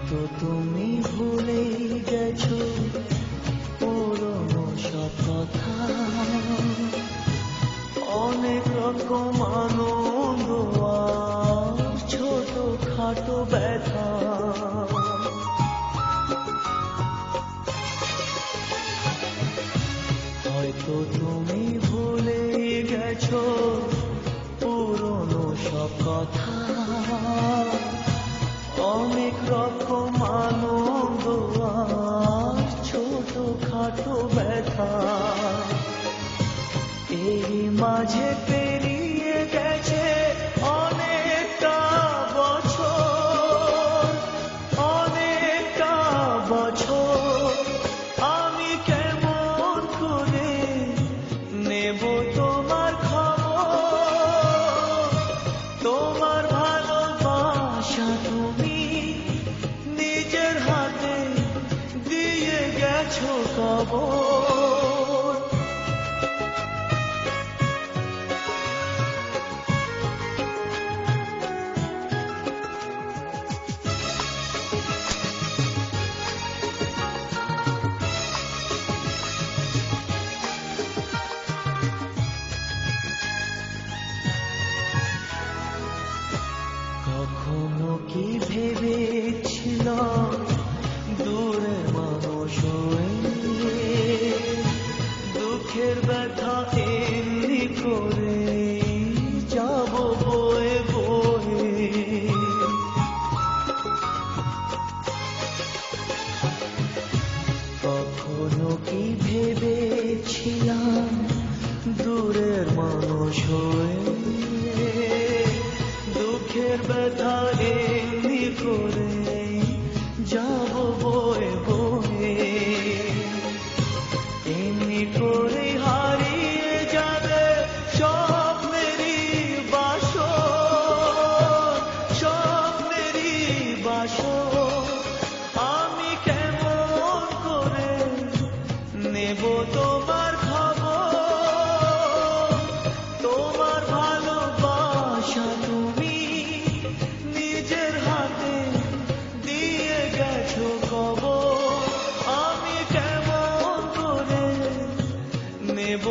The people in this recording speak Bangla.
হয়তো তুমি ভুলেই গেছো পুরনো সব কথা, অনেক রকম আনন্দ আর ছোট খাটো ব্যথা। হয়তো তুমি ভুলেই গেছো পুরনো সব কথা, অনেক রকম আনন্দ আর ছোট খাটো ব্যথা। এই মাঝে পেরিয়ে গেছে অনেকটা বছর, অনেকটা বছর। আমি কেমন করে নেব তোমার খবর? তোমার ভালোবাসা তুমি নিজের হাতে দিয়ে গেছো কবর। কখনো কি ভেবেছিলাম দূরে মানুষ হয়ে দুঃখের ব্যথা এমনি করে যাব বয়ে বয়ে। কখনো কি ভেবেছিলাম দূরের মানুষ হয়ে দুঃখের ব্যথা এমনি করে যাব বয়ে বয়ে। এমনি করে হারিয়ে যাবে স্বপ্নেরই বাসর, স্বপ্নেরই বাসর। আমি কেমন করে নেব তোমার খবর? তোমার ভালোবাসা তুমি নিজের হাতে দিয়ে গেছো কবর। আমি কেমন করে নেব